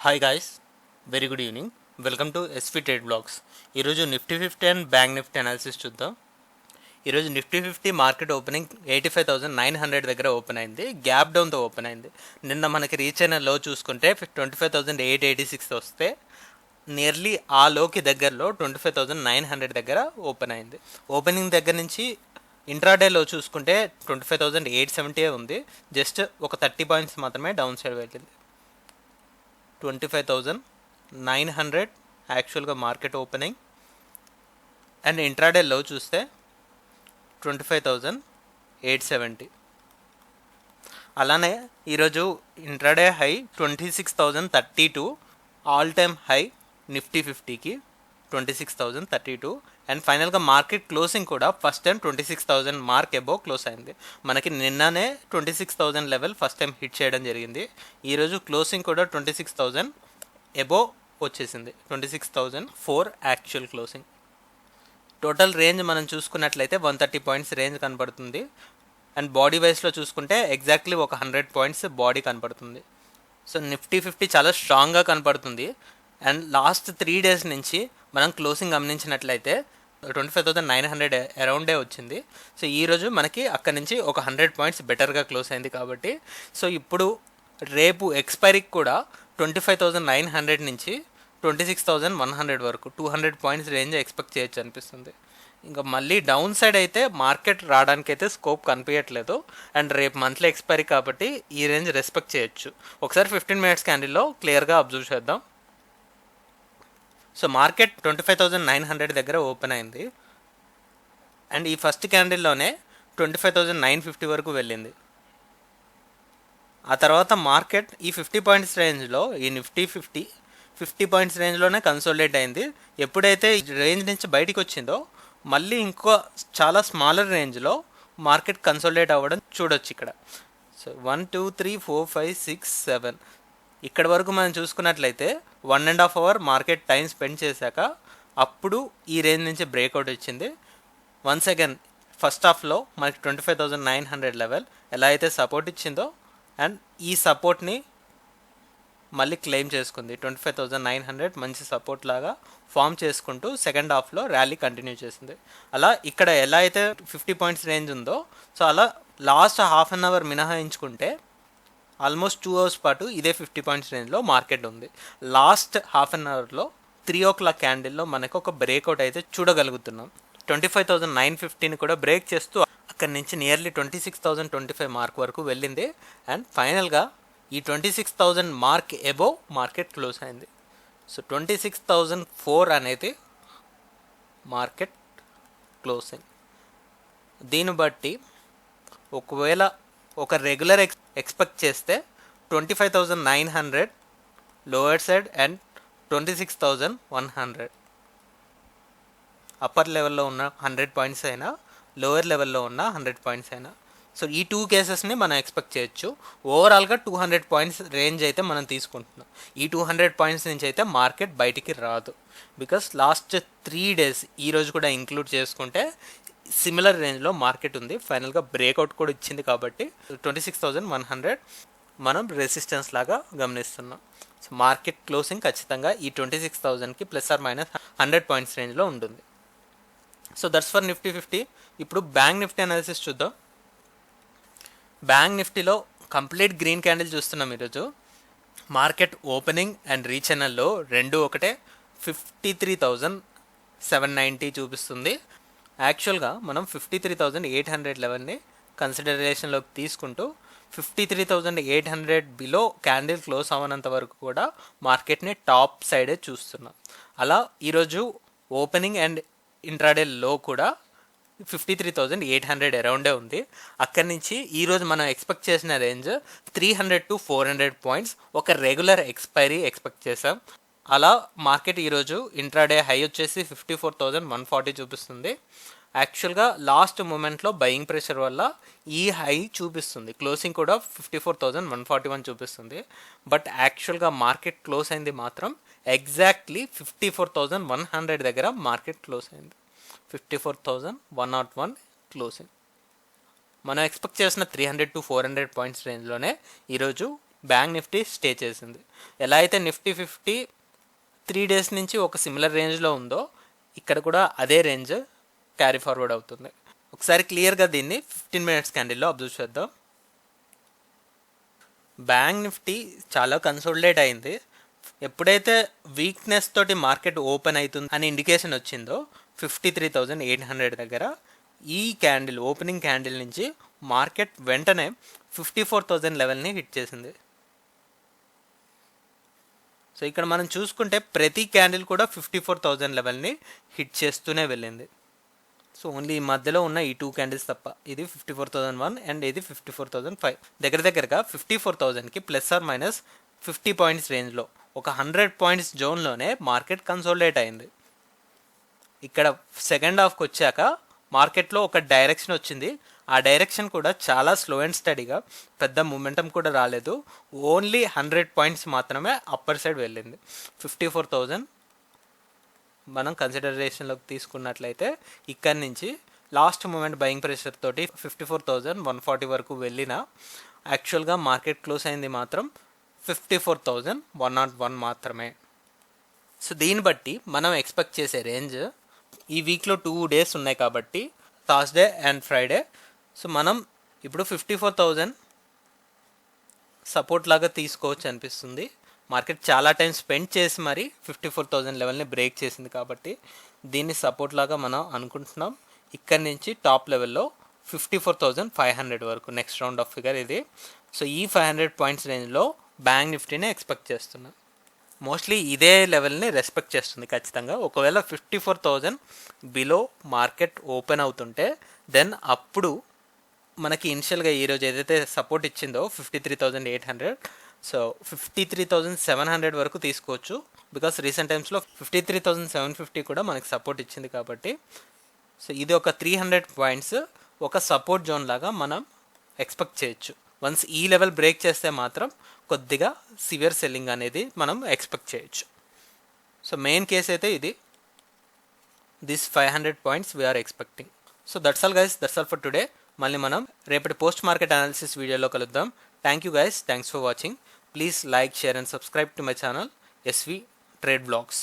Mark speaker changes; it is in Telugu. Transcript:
Speaker 1: Hi guys, very good evening. Welcome to SV trade blogs. ఈరోజు Nifty 50 and bank Nifty analysis చూద్దాం. ఈరోజు నిఫ్టీ 50 మార్కెట్ ఓపెనింగ్ 85,900 దగ్గర ఓపెన్ అయింది. గ్యాప్ డౌన్తో ఓపెన్ అయింది. నిన్న మనకి రీచ్ అయిన లో చూసుకుంటే 25,886 వస్తే నియర్లీ ఆ లోకి దగ్గరలో 25,900 దగ్గర ఓపెన్ అయింది. ఓపెనింగ్ దగ్గర నుంచి ఇంట్రాడేలో చూసుకుంటే 25,870 ఉంది. జస్ట్ ఒక 30 పాయింట్స్ మాత్రమే డౌన్ సైడ్ వెళ్ళింది. 25,900 యాక్చువల్గా మార్కెట్ ఓపెనింగ్ అండ్ ఇంట్రాడే లో చూస్తే 25,870. అలానే ఈరోజు intraday high 26,032, all time high Nifty 50కి 26,032 అండ్ ఫైనల్గా మార్కెట్ క్లోజింగ్ కూడా first time 26,000 mark above close అయింది. మనకి నిన్ననే 26,000 లెవెల్ ఫస్ట్ టైం హిట్ చేయడం జరిగింది. ఈరోజు క్లోజింగ్ కూడా 26,000 అబోవ్ వచ్చేసింది. 26,004 యాక్చువల్ క్లోజింగ్. టోటల్ రేంజ్ మనం చూసుకున్నట్లయితే 130 పాయింట్స్ రేంజ్ కనబడుతుంది. అండ్ బాడీ వైజ్లో చూసుకుంటే ఎగ్జాక్ట్లీ ఒక 100 పాయింట్స్ బాడీ కనపడుతుంది. సో నిఫ్టీ 50 చాలా స్ట్రాంగ్గా కనపడుతుంది. అండ్ లాస్ట్ 3 డేస్ నుంచి మనం క్లోజింగ్ గమనించినట్లయితే 25,900 అరౌండే వచ్చింది. సో ఈరోజు మనకి అక్కడి నుంచి ఒక 100 పాయింట్స్ బెటర్గా క్లోజ్ అయింది. కాబట్టి సో ఇప్పుడు రేపు ఎక్స్పైరీకి కూడా 25,900 నుంచి 26,100 వరకు 200 పాయింట్స్ రేంజ్ ఎక్స్పెక్ట్ చేయొచ్చు అనిపిస్తుంది. ఇంకా మళ్ళీ డౌన్ సైడ్ అయితే మార్కెట్ రావడానికి అయితే స్కోప్ కనిపించట్లేదు. అండ్ రేపు మంత్లీ ఎక్స్పైరీ కాబట్టి ఈ రేంజ్ రెస్పెక్ట్ చేయొచ్చు. ఒకసారి 15 మినిట్స్ క్యాండిల్లో క్లియర్గా అబ్జర్వ్ చేద్దాం. సో మార్కెట్ 25,900 దగ్గర ఓపెన్ అయింది. అండ్ ఈ ఫస్ట్ క్యాండిల్లోనే 25,950 వరకు వెళ్ళింది. ఆ తర్వాత మార్కెట్ ఈ 50 పాయింట్స్ రేంజ్లో, ఈ నిఫ్టీ 50 పాయింట్స్ రేంజ్లోనే కన్సోలిడేట్ అయింది. ఎప్పుడైతే ఈ రేంజ్ నుంచి బయటికి వచ్చిందో మళ్ళీ ఇంకో చాలా స్మాలర్ రేంజ్లో మార్కెట్ కన్సోలిడేట్ అవ్వడం చూడొచ్చు ఇక్కడ. సో 1 2 3 4 5 6 7 ఇక్కడ వరకు మనం చూసుకున్నట్లయితే 1.5 అవర్ మార్కెట్ టైం స్పెండ్ చేశాక అప్పుడు ఈ రేంజ్ నుంచి బ్రేక్అవుట్ వచ్చింది. వన్స్ అగైన్ ఫస్ట్ హాఫ్లో మనకి 25,900 లెవెల్ ఎలా అయితే సపోర్ట్ ఇచ్చిందో అండ్ ఈ సపోర్ట్ని మళ్ళీ క్లెయిమ్ చేసుకుంది. 25,900 మంచి సపోర్ట్ లాగా ఫామ్ చేసుకుంటూ సెకండ్ హాఫ్లో ర్యాలీ కంటిన్యూ చేసింది. అలా ఇక్కడ ఎలా అయితే 50 పాయింట్స్ రేంజ్ ఉందో సో అలా లాస్ట్ హాఫ్ అన్ అవర్ మినహాయించుకుంటే ఆల్మోస్ట్ 2 అవర్స్ పాటు ఇదే 50 పాయింట్స్ రేంజ్లో మార్కెట్ ఉంది. లాస్ట్ హాఫ్ అన్ అవర్లో 3 o'clock క్యాండిల్లో మనకు ఒక బ్రేక్అవుట్ అయితే చూడగలుగుతున్నాం. 25,950ని కూడా బ్రేక్ చేస్తూ అక్కడి నుంచి నియర్లీ 26,025 మార్క్ వరకు వెళ్ళింది. అండ్ ఫైనల్గా ఈ 26,000 మార్క్ అబోవ్ మార్కెట్ క్లోజ్ అయింది. సో 26,004 అనేది మార్కెట్ క్లోజింగ్. దీన్ని బట్టి ఒకవేళ ఒక రెగ్యులర్ ఎక్స్పెక్ట్ చేస్తే 25,900 లోయర్ సైడ్ అండ్ 26,100 అప్పర్ లెవెల్లో ఉన్న 100 పాయింట్స్ అయినా, లోయర్ లెవెల్లో ఉన్న 100 పాయింట్స్ అయినా. సో ఈ 2 కేసెస్ని మనం ఎక్స్పెక్ట్ చేయొచ్చు. ఓవరాల్గా 200 పాయింట్స్ రేంజ్ అయితే మనం తీసుకుంటున్నాం. ఈ 200 పాయింట్స్ నుంచి అయితే మార్కెట్ బయటికి రాదు. బికాస్ లాస్ట్ 3 డేస్ ఈరోజు కూడా ఇంక్లూడ్ చేసుకుంటే సిమిలర్ రేంజ్లో మార్కెట్ ఉంది. ఫైనల్గా బ్రేక్అవుట్ కూడా ఇచ్చింది కాబట్టి 26,100 మనం రెసిస్టెన్స్ లాగా గమనిస్తున్నాం. సో మార్కెట్ క్లోజింగ్ ఖచ్చితంగా ఈ 26,000కి ±100 పాయింట్స్ రేంజ్లో ఉంటుంది. So that's for Nifty 50. ఇప్పుడు బ్యాంక్ నిఫ్టీ అనాలిసిస్ చూద్దాం. బ్యాంక్ నిఫ్టీలో కంప్లీట్ గ్రీన్ క్యాండిల్ చూస్తున్నాం ఈరోజు. మార్కెట్ ఓపెనింగ్ అండ్ రీచనల్లో రెండు ఒకటే 53,790 చూపిస్తుంది. యాక్చువల్గా మనం 53,800 లెవెల్ని కన్సిడరేషన్లోకి తీసుకుంటూ 53,800 బిలో క్యాండిల్ క్లోజ్ అవ్వనంత వరకు కూడా మార్కెట్ని టాప్ సైడే చూస్తున్నాం. అలా ఈరోజు ఓపెనింగ్ అండ్ ఇంట్రాడే లో కూడా 53,800 అరౌండే ఉంది. అక్కడి నుంచి ఈరోజు మనం ఎక్స్పెక్ట్ చేసిన రేంజ్ 300 to 400 పాయింట్స్ ఒక రెగ్యులర్ ఎక్స్పైరీ ఎక్స్పెక్ట్ చేసాం. అలా మార్కెట్ ఈరోజు ఇంట్రాడే హై వచ్చేసి 54,140 చూపిస్తుంది. యాక్చువల్గా లాస్ట్ మూమెంట్లో బయింగ్ ప్రెషర్ వల్ల ఈ హై చూపిస్తుంది. క్లోజింగ్ కూడా 54,141 చూపిస్తుంది. బట్ యాక్చువల్గా మార్కెట్ క్లోజ్ అయింది మాత్రం ఎగ్జాక్ట్లీ 54,100 దగ్గర మార్కెట్ క్లోజ్ అయింది. 54,101 క్లోజింగ్. మనం ఎక్స్పెక్ట్ చేసిన 300 to 400 పాయింట్స్ రేంజ్లోనే ఈరోజు బ్యాంక్ నిఫ్టీ స్టే చేసింది. ఎలా అయితే నిఫ్టీ 50 3 డేస్ నుంచి ఒక సిమిలర్ రేంజ్లో ఉందో ఇక్కడ కూడా అదే రేంజ్ క్యారీ ఫార్వర్డ్ అవుతుంది. ఒకసారి క్లియర్గా దీన్ని 15 మినిట్స్ క్యాండిల్లో అబ్జర్వ్ చేద్దాం. బ్యాంక్ నిఫ్టీ చాలా కన్సోలిడేట్ అయింది. ఎప్పుడైతే వీక్నెస్ తోటి మార్కెట్ ఓపెన్ అవుతుంది అని ఇండికేషన్ వచ్చిందో 53,800 దగ్గర ఈ క్యాండిల్ ఓపెనింగ్ క్యాండిల్ నుంచి మార్కెట్ వెంటనే 54,000 లెవెల్ని హిట్ చేసింది. సో ఇక్కడ మనం చూసుకుంటే ప్రతి క్యాండిల్ కూడా 54,000 లెవెల్ని హిట్ చేస్తూనే వెళ్ళింది. సో ఓన్లీ ఈ మధ్యలో ఉన్న ఈ 2 క్యాండిల్స్ తప్ప, ఇది 54,001 అండ్ ఇది 54,005. దగ్గరగా 54,000కి ప్లస్ ఆర్ మైనస్ 50 పాయింట్స్ రేంజ్లో ఒక 100 పాయింట్స్ జోన్లోనే మార్కెట్ కన్సోలిడేట్ అయింది. ఇక్కడ సెకండ్ హాఫ్కి వచ్చాక మార్కెట్లో ఒక డైరెక్షన్ వచ్చింది. ఆ డైరెక్షన్ కూడా చాలా స్లో అండ్ స్టడీగా, పెద్ద మూమెంటం కూడా రాలేదు. ఓన్లీ 100 పాయింట్స్ మాత్రమే అప్పర్ సైడ్ వెళ్ళింది. 54,000 మనం కన్సిడరేషన్లోకి తీసుకున్నట్లయితే ఇక్కడి నుంచి లాస్ట్ మూమెంట్ బయింగ్ ప్రెషర్ తోటి 54,140 వరకు వెళ్ళిన యాక్చువల్గా మార్కెట్ క్లోజ్ అయింది మాత్రం 54,101 మాత్రమే. సో దీన్ని బట్టి మనం ఎక్స్పెక్ట్ చేసే రేంజ్ ఈ వీక్లో 2 డేస్ ఉన్నాయి కాబట్టి థర్స్డే అండ్ ఫ్రైడే. సో మనం ఇప్పుడు 54,000 సపోర్ట్ లాగా తీసుకోవచ్చు అనిపిస్తుంది. మార్కెట్ చాలా టైం స్పెండ్ చేసి మరి 54,000 లెవెల్ని బ్రేక్ చేసింది కాబట్టి దీన్ని సపోర్ట్ లాగా మనం అనుకుంటున్నాం. ఇక్కడి నుంచి టాప్ లెవెల్లో 54,500 వరకు నెక్స్ట్ రౌండ్ ఆఫ్ ఫిగర్ ఇది. సో ఈ 500 పాయింట్స్ రేంజ్లో బ్యాంక్ నిఫ్టీని ఎక్స్పెక్ట్ చేస్తున్నాం. మోస్ట్లీ ఇదే లెవెల్ని రెస్పెక్ట్ చేస్తుంది ఖచ్చితంగా. ఒకవేళ 54,000 బిలో మార్కెట్ ఓపెన్ అవుతుంటే దెన్ అప్పుడు మనకి ఇనిషియల్గా ఈరోజు ఏదైతే సపోర్ట్ ఇచ్చిందో 53,800, సో 53,700 వరకు తీసుకోవచ్చు. బికాస్ రీసెంట్ టైమ్స్లో 53,750 కూడా మనకి సపోర్ట్ ఇచ్చింది కాబట్టి. సో ఇది ఒక 300 పాయింట్స్ ఒక సపోర్ట్ జోన్ లాగా మనం ఎక్స్పెక్ట్ చేయొచ్చు. వన్స్ ఈ లెవెల్ బ్రేక్ చేస్తే మాత్రం కొద్దిగా సివియర్ సెల్లింగ్ అనేది మనం ఎక్స్పెక్ట్ చేయొచ్చు. సో మెయిన్ కేస్ అయితే ఇది, this 500 points we are expecting. So that's all guys, that's all for today. మళ్ళీ మనం రేపటి పోస్ట్ మార్కెట్ అనాలిసిస్ వీడియోలో కలుద్దాం. Thank you guys, thanks for watching. Please like, share and subscribe to my channel SV trade blogs.